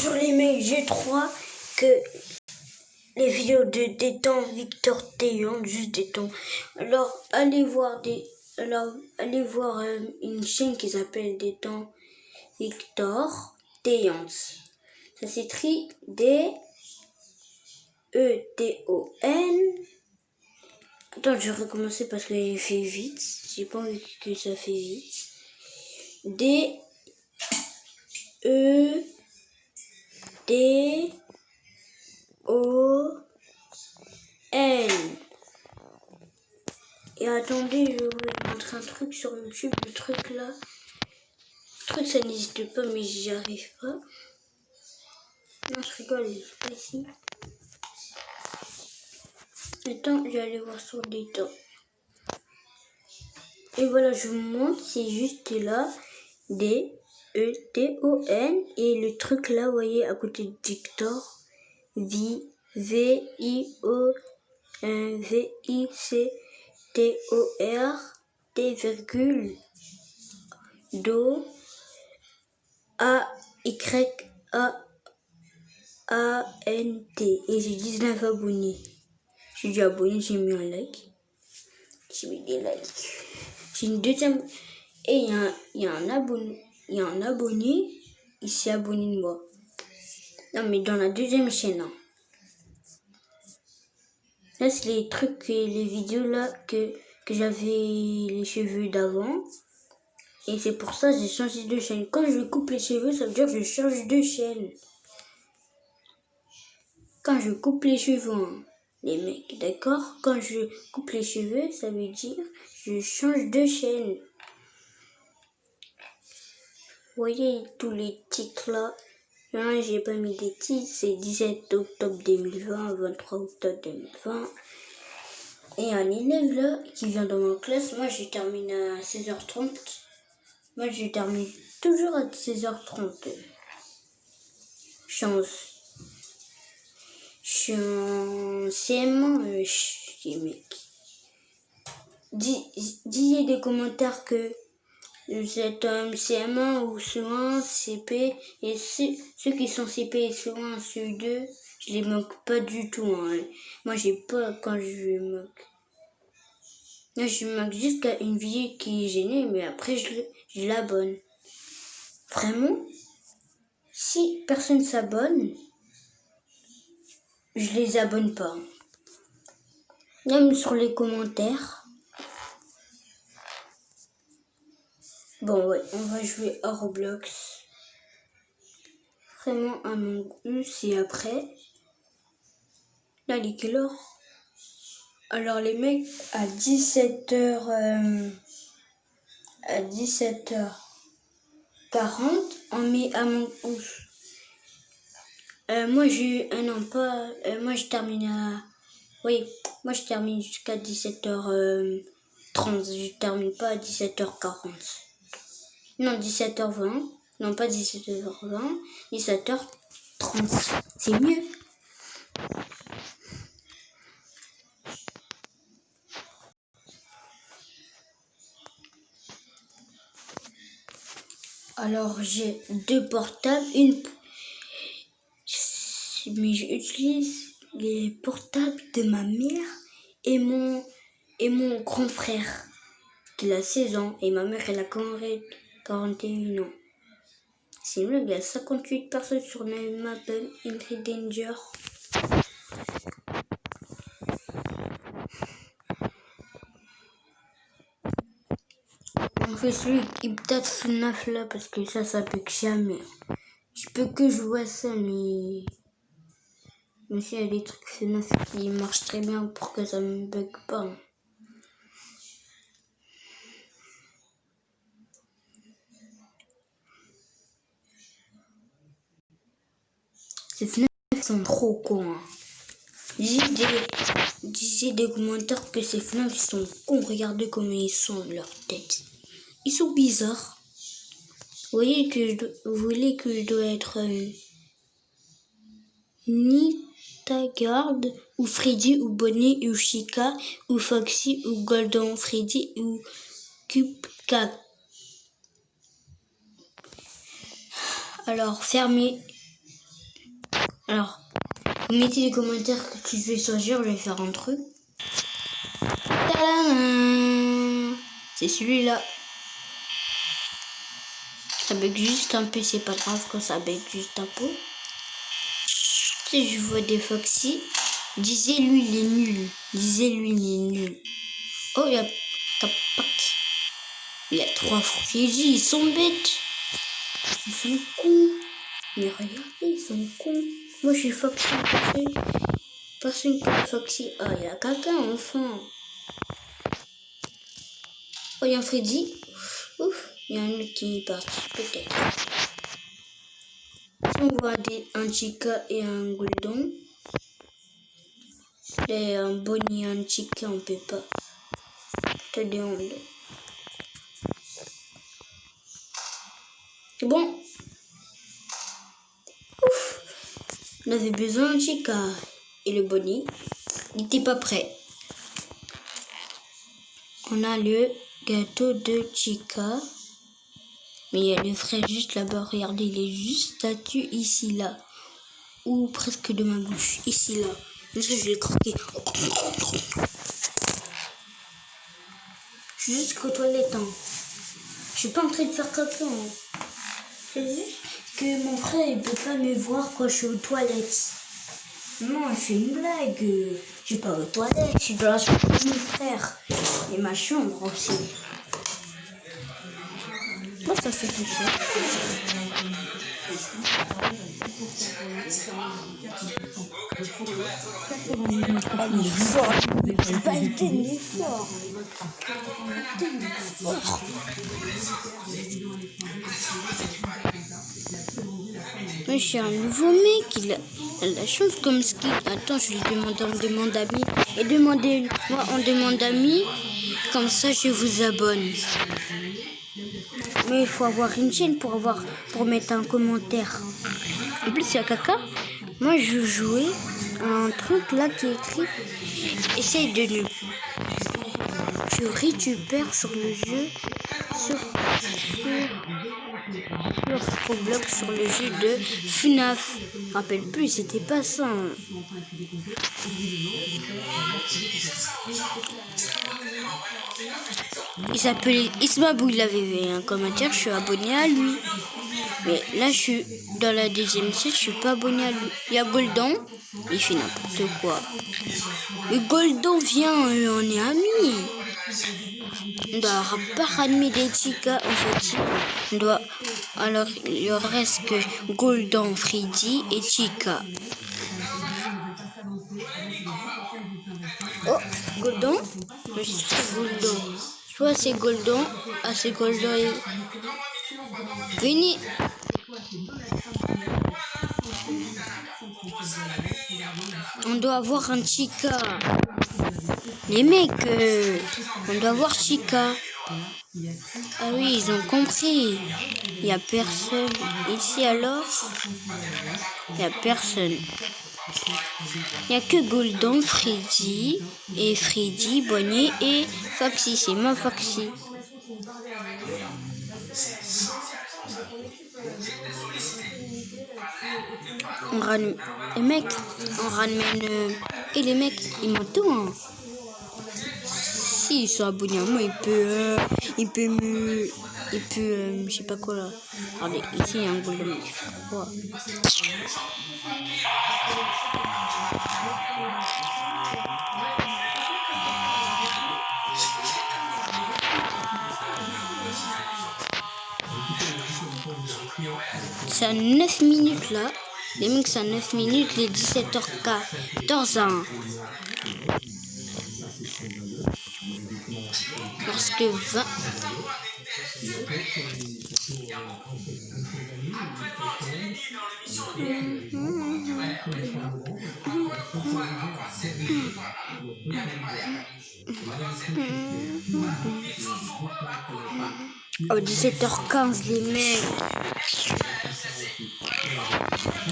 Bonjour les mecs, je crois que les vidéos de Détend Victor Théon, juste Détend. Alors allez voir une chaîne qui s'appelle Détend Victor Théon. Ça s'écrit D-E-T-O-N. Attends, je vais recommencer parce que j'ai fait vite. J'ai pas envie que ça fait vite. D-E-T-O-N. Et attendez, je vais vous montrer un truc sur YouTube. Le truc là, ça n'existe pas, mais j'y arrive pas. Non, je rigole, il est pas ici. Attends, je vais aller voir sur des temps. Et voilà, je vous montre, c'est juste là, D-E-T-O-N. Et le truc là, vous voyez, à côté de Victor, V-I-C-T-O-R, D-O, A-Y-A-A-N-T. Et j'ai 19 abonnés. J'ai déjà abonné, j'ai mis un like. J'ai mis des likes. J'ai une deuxième. Et il y a un abonné. Il y a un abonné. Il s'est abonné de moi. Non, mais dans la deuxième chaîne. Hein. Là, c'est les trucs, les vidéos là que j'avais les cheveux d'avant. Et c'est pour ça que j'ai changé de chaîne. Quand je coupe les cheveux, ça veut dire que je change de chaîne. Quand je coupe les cheveux, hein, les mecs, d'accord? Quand je coupe les cheveux, ça veut dire que je change de chaîne. Vous voyez tous les titres là? Non, j'ai pas mis des titres. C'est 17 octobre 2020, 23 octobre 2020. Et un élève là qui vient dans ma classe, moi je termine à 16h30. Moi je termine toujours à 16h30. Je suis en CM1, les mecs. Dites des commentaires que vous êtes en CM1 ou CE1, CP. Et ceux qui sont CP et CE1, CE2, je les moque pas du tout. Hein. Moi j'ai pas quand je moque. Là, je moque jusqu'à une vidéo qui est gênée, mais après je l'abonne. Vraiment, si personne s'abonne, je les abonne pas. Même sur les commentaires. Bon ouais, on va jouer à Roblox. Vraiment Among Us et après. Là, il est quelle heure? Alors les mecs, à 17h... à 17h40, on met Among Us. Moi je termine à... Oui, moi je termine jusqu'à 17h30. Je termine pas à 17h40. Non, 17h20. Non, pas 17h20. 17h30. C'est mieux. Alors j'ai deux portables. Mais j'utilise les portables de ma mère et mon grand frère qui a 16 ans et ma mère elle a 41 ans. Sinon il y a 58 personnes sur le Maple Entry Danger. On fait celui qui peut-être FNAF là parce que ça bug jamais. Je peux que jouer à ça mais s'il y a des trucs FNAF qui marchent très bien pour que ça me bug pas. Ces FNAF sont trop cons. Hein. Disait des commentaires que ces FNAF ils sont cons. Regardez comment ils sont, leur tête. Ils sont bizarres. Vous voyez que je dois être ni Tagaard, ou Freddy, ou Bonnie, ou Chica, ou Foxy, ou Golden Freddy, ou Cupcake. Alors, fermez. Alors, vous mettez les commentaires que tu veux choisir, je vais faire un truc. Tadam! C'est celui-là. Ça bug juste un peu, c'est pas grave quand ça bug juste un peu. Si je vois des Foxy, disez-lui il est nul. Disez-lui il est nul. Oh, il y a Capac. Il y a 3 Freddy, ils sont bêtes. Ils sont cons. Mais regardez, ils sont cons. Moi je suis Foxy. Personne comme Foxy. Oh, il y a quelqu'un enfin. Oh, il y a un Freddy. Ouf, il y a un autre qui est parti, peut-être. Si on voit un Chica et un Golden, et un Bonnie et un Chica, on peut pas. Te demande. C'est bon. Ouf. On avait besoin d'un Chica. Et le Bonnie n'était pas prêt. On a le gâteau de Chica. Mais il y a le frère juste là-bas. Regardez, il est juste statue ici, là. Ou presque de ma bouche. Ici, là. Parce que je vais croquer. Je suis juste qu'aux toilettes. Hein. Je suis pas en train de faire caca. Hein. C'est juste que mon frère, il peut pas me voir quand je suis aux toilettes. Non, je fais une blague. Je suis pas aux toilettes. Je suis dans la chambre de mon frère. Et ma chambre aussi. Moi, ça fait tout ça. Elle est forte. Biden est fort. Moi, je suis un nouveau mec. Il a la chance comme ski. Attends, je lui demande en demande d'amis. Et demandez-moi en demande d'amis. Comme ça, je vous abonne. Mais il faut avoir une chaîne pour mettre un commentaire. En plus, il y a caca. Moi, je jouais un truc là qui est écrit. Essaye de nous. Tu récupères sur le jeu. Sur Roblox, sur le jeu de FNAF. Je me rappelle plus, c'était pas ça. Hein. Il s'appelait Ismabou, il avait un commentaire, je suis abonné à lui. Mais là, je suis dans la deuxième scène, je suis pas abonné à lui. Il y a Golden, il fait n'importe quoi. Mais Golden, viens, on est amis. On doit pas ramener des Chica, en fait. On doit... Alors, il reste que Golden, Freddy et Chica. Oh, Golden. Je suis Golden. Soit c'est Golden, c'est Golden. Venez. On doit avoir un Chica. Les mecs, on doit avoir Chica. Ah oui, ils ont compris. Il n'y a personne ici alors. Il n'y a personne. Il n'y a que Golden, Freddy, Bonnie et Foxy. C'est moi Foxy. On ramène les mecs, on ramène et les mecs, ils mentent hein. Si ils sont abonnés à moi, il peut je sais pas quoi là. Regardez, ici il y a un Golden. Ouais. C'est à 9 minutes là. Les mecs, c'est à 9 minutes, les 17h14. Hein. Parce que 20... Oh, 17h15, les mecs.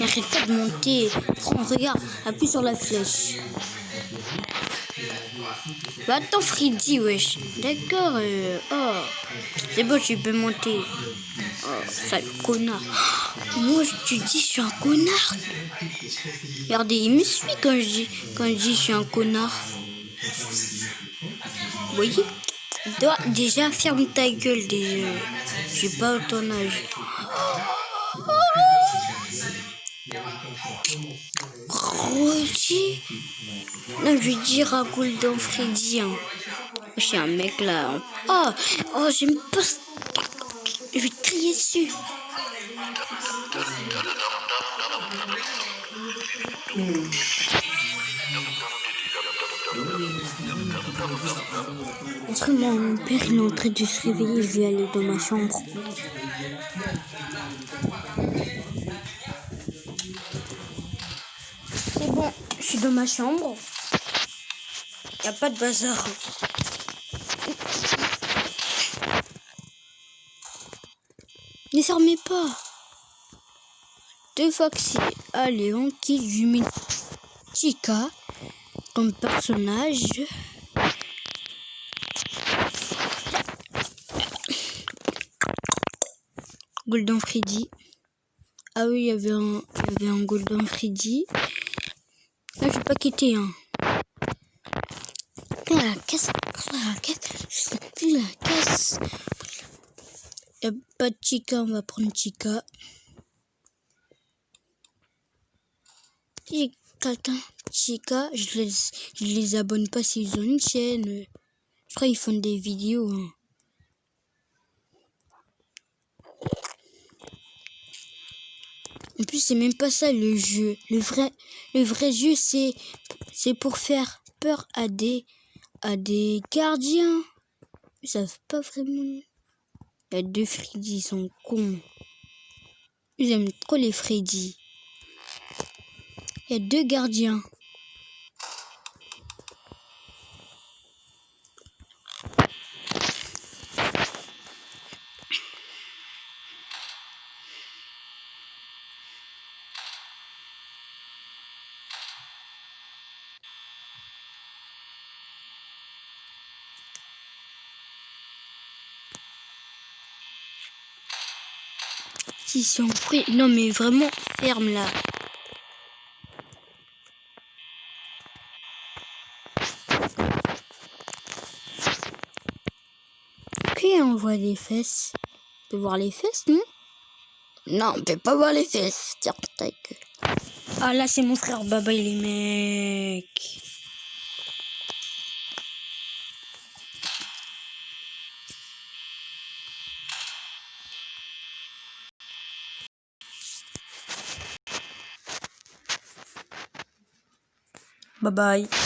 N'arrête pas de monter. Prends, regarde, appuie sur la flèche. Bah attends, Freddy, wesh. D'accord, oh. C'est bon, tu peux monter. Oh, sale connard. Moi, tu dis je suis un connard. Regardez, il me suit quand je dis je suis un connard. Vous voyez? Toi, déjà, ferme ta gueule, déjà. J'ai pas ton âge. Roger. Non, je vais dire à Golden Freddy. Hein. Je suis un mec là. Oh, j'aime pas. Je vais te crier dessus. Entre mon père il est en train de se réveiller, je vais aller dans ma chambre. C'est bon, je suis dans ma chambre. Y a pas de bazar. Ne fermez pas. 2 fois que c'est Léon qui lui met Chica comme personnage. Golden Freddy. Ah oui, il y avait un Golden Freddy. Là, je vais pas quitter. Hein. La caisse. Il n'y a pas de Chica, on va prendre Chica. Si quelqu'un Chica, je les abonne pas s'ils ont une chaîne. Je crois qu'ils font des vidéos. Hein. En plus, c'est même pas ça le jeu. Le vrai jeu, c'est pour faire peur à des gardiens. Ils savent pas vraiment. Il y a 2 Freddy, ils sont cons. Ils aiment trop les Freddy. Il y a 2 gardiens. Si sont frais. Non mais vraiment ferme là. Ok, on voit les fesses. On peut voir les fesses, non? Non, on peut pas voir les fesses. Tiens, ta gueule. Ah là c'est mon frère Baba les mecs. Bye bye.